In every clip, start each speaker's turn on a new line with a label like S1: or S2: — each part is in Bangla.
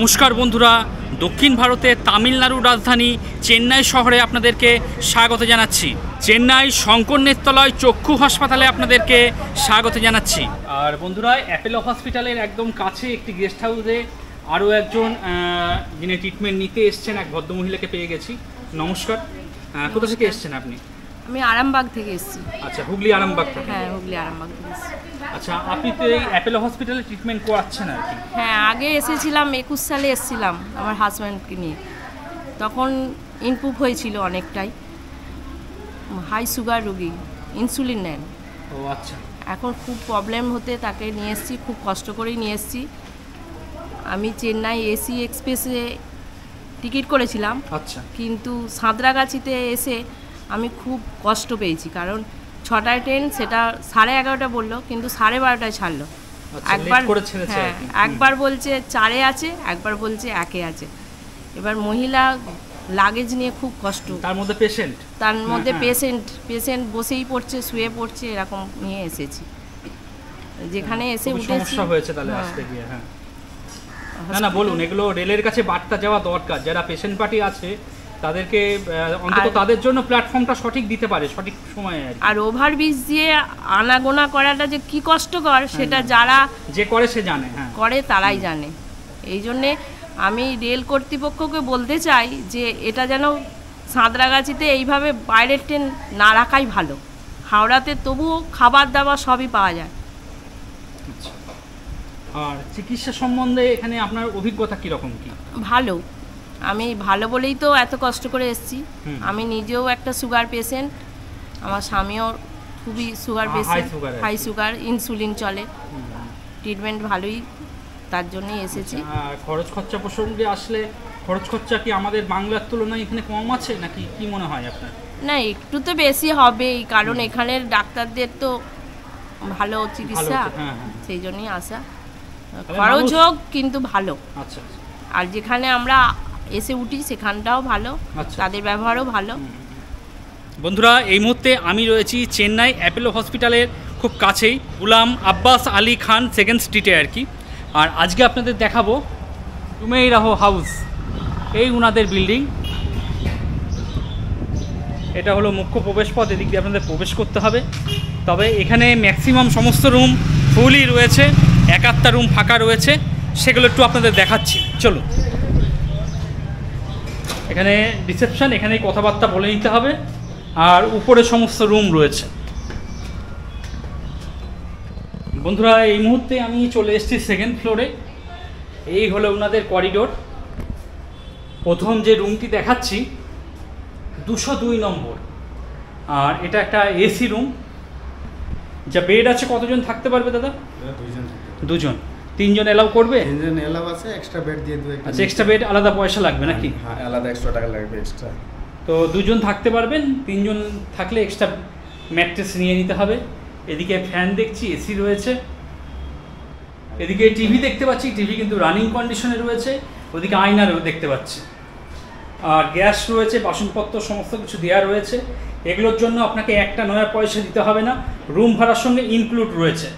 S1: নমস্কার বন্ধুরা, দক্ষিণ ভারতের তামিলনাড়ুর রাজধানী চেন্নাই শহরে আপনাদেরকে স্বাগত জানাচ্ছি। চেন্নাই শঙ্কর নেত্রালয় চক্ষু হাসপাতালে আপনাদেরকে স্বাগত জানাচ্ছি। আর বন্ধুরা, অ্যাপেলো হসপিটালের একদম কাছে একটি গেস্ট হাউসে আরও একজন যিনি ট্রিটমেন্ট নিতে এসছেন, এক ভদ্রমহিলাকে পেয়ে গেছি। নমস্কার, কোথা থেকে এসছেন আপনি?
S2: আমি আরামবাগ থেকে এসেছি।
S1: আচ্ছা, হুগলি আরামবাগ থেকে?
S2: হ্যাঁ, হুগলি আরামবাগ থেকে এসেছি।
S1: আচ্ছা, আপনি তো এই অ্যাপেলো হসপিটালে ট্রিটমেন্ট করাচ্ছেন আর কি?
S2: হ্যাঁ, আগে এসেছিলাম 21 সালে এসেছিলাম আমার হাজব্যান্ডকে নিয়ে। তখন ইমপ্রুভ হয়েছিল অনেকটাই। হাই সুগার রোগী, ইনসুলিন নেন।
S1: ও আচ্ছা। এখন
S2: খুব প্রবলেম হতে তাকে নিয়ে এসেছি, খুব কষ্ট করেই নিয়ে এসেছি। আমি চেন্নাই এসি এক্সপ্রেসে টিকিট করেছিলাম।
S1: আচ্ছা।
S2: কিন্তু সাঁতরাগাছিতে এসে আমি খুব কষ্ট পেয়েছি, কারণ 6টায় ট্রেন, সেটা 11:30 বললো, কিন্তু 12:30টায় ছাড়লো। একবার বলছে 4-এ আছে, একবার বলছে 1-এ আছে। এবার মহিলা লাগেজ নিয়ে খুব কষ্ট,
S1: তার মধ্যে
S2: পেশেন্ট বসেই পড়ছে, শুয়ে পড়ছে, এরকম নিয়ে এসেছি। যেখানে এসে উঠেছি
S1: হয়েছে তাহলে আসতে গিয়ে। হ্যাঁ, না বলুন, এগুলো রেলের কাছে বার্তা যাওয়া দরকার। যারা পেশেন্ট পার্টি আছে তাদেরকে অন্তত তাদের জন্য প্ল্যাটফর্মটা সঠিক দিতে পারে সঠিক সময়ে। আর
S2: ওভারব্রিজ দিয়ে আনাগোনা করাটা যে কি কষ্টকর, সেটা যারা
S1: যে করে সে জানে,
S2: করে তারাই জানে। এই জন্যে আমি রেল কর্তৃপক্ষকে বলতে চাই যে এটা যেন সাঁতরাগাছিতে এইভাবে বাইরের ট্রেন না রাখাই ভালো। হাওড়াতে তবুও খাবার দাবার সবই পাওয়া যায়।
S1: আর চিকিৎসা সম্বন্ধে এখানে আপনার অভিজ্ঞতা কীরকম কি?
S2: ভালো। আমি ভালো বলেই তো এত কষ্ট করে এসেছি। আমি নিজেও একটা সুগার পেশেন্ট, আমার স্বামীও খুবই sugar patient, high sugar, insulin চলে। ট্রিটমেন্ট ভালোই, তার জন্যই এসেছি।
S1: খরচ খরচা প্রসঙ্গে আসলে, খরচ খরচা কি আমাদের বাংলার তুলনায় এখানে কম আছে নাকি কি মনে হয় আপনার?
S2: না, একটু তো বেশি হবেই, কারণ এখানের ডাক্তারদের তো ভালো চিকিৎসা, সেই জন্যই আসা। খরচ হোক কিন্তু ভালো।
S1: আচ্ছা।
S2: আর যেখানে আমরা এসে উঠি সেখানটাও ভালো, তাদের ব্যবহারও ভালো।
S1: বন্ধুরা, এই মুহূর্তে আমি রয়েছি চেন্নাই অ্যাপেলো হসপিটালের খুব কাছেই, গুলাম আব্বাস আলী খান সেকেন্ড স্ট্রিটে আর কি। আর আজকে আপনাদের দেখাবো টুমেইরাহো হাউস, এই উনাদের বিল্ডিং। এটা হলো মুখ্য প্রবেশপথ, এদিক দিয়ে আপনাদের প্রবেশ করতে হবে। তবে এখানে ম্যাক্সিমাম সমস্ত রুম ফুলই রয়েছে, 1-8টা রুম ফাঁকা রয়েছে, সেগুলো একটু আপনাদের দেখাচ্ছি। চলুন। এখানে রিসেপশন, এখানেই কথাবার্তা বলে নিতে হবে। আর উপরে সমস্ত রুম রয়েছে। বন্ধুরা, এই মুহূর্তে আমি চলে এসেছি সেকেন্ড ফ্লোরে। এই হলো ওনাদের করিডোর। প্রথম যে রুমটি দেখাচ্ছি 202 নম্বর, আর এটা একটা এসি রুম। যা বেড আছে, কতজন থাকতে পারবে দাদা? 2 জন। 3 জন এলাও করবে?
S3: 3 জন এলাও আছে, এক্সট্রা বেড দিয়ে দেব।
S1: আচ্ছা, এক্সট্রা বেড আলাদা পয়সা লাগবে নাকি?
S3: হ্যাঁ, আলাদা এক্সট্রা টাকা লাগবে এক্সট্রা।
S1: তো 2 জন থাকতে পারবেন, 3 জন থাকলে এক্সট্রা ম্যাট্রেস নিয়ে নিতে হবে। এদিকে ফ্যান দেখছি, এসি রয়েছে। এদিকে টিভি দেখতে পাচ্ছি, টিভি কিন্তু রানিং কন্ডিশনে রয়েছে। ওদিকে আয়নারও দেখতে পাচ্ছি। আর গ্যাস রয়েছে, বাসনপত্র সমস্ত কিছু দেওয়া রয়েছে। এগুলোর জন্য আপনাকে একটা নয়া পয়সা দিতে হবে না, রুম ভাড়ার সঙ্গে ইনক্লুড রয়েছে।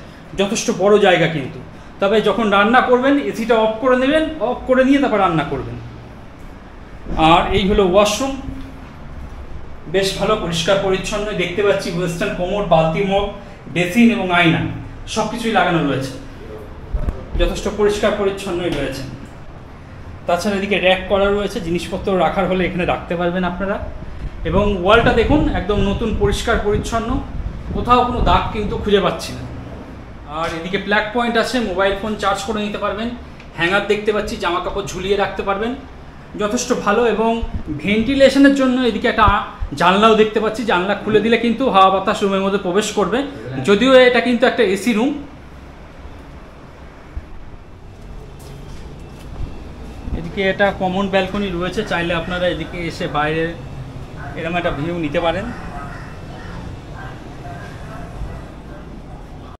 S1: যথেষ্ট বড় জায়গা কিন্তু। তবে যখন রান্না করবেন এসিটা অফ করে নেবেন, অফ করে নিয়ে তারপর রান্না করবেন। আর এই হলো ওয়াশরুম, বেশ ভালো পরিষ্কার পরিচ্ছন্ন দেখতে পাচ্ছি। ওয়েস্টার্ন কোমোড, বালতি মগ, বেসিন এবং আয়না সব কিছুই লাগানো রয়েছে, যথেষ্ট পরিষ্কার পরিচ্ছন্নই রয়েছে। তাছাড়া এদিকে র্যাক করা রয়েছে, জিনিসপত্র রাখার হলে এখানে রাখতে পারবেন আপনারা। এবং ওয়ালটা দেখুন, একদম নতুন পরিষ্কার পরিচ্ছন্ন, কোথাও কোনো দাগ কিন্তু খুঁজে পাচ্ছি না। আর এদিকে প্লাগ পয়েন্ট আছে, মোবাইল ফোন চার্জ করে নিতে পারবেন। হ্যাঙ্গার দেখতে পাচ্ছি, জামা কাপড় ঝুলিয়ে রাখতে পারবেন, যথেষ্ট ভালো। এবং ভেন্টিলেশনের জন্য এদিকে একটা জানলাও দেখতে পাচ্ছি, জানলা খুলে দিলে কিন্তু হাওয়া বাতাস রুমের মধ্যে প্রবেশ করবে। যদিও এটা কিন্তু একটা এসি রুম। এদিকে এটা কমন ব্যালকনি রয়েছে, চাইলে আপনারা এদিকে এসে বাইরে এরকম একটা ভিউ নিতে পারেন।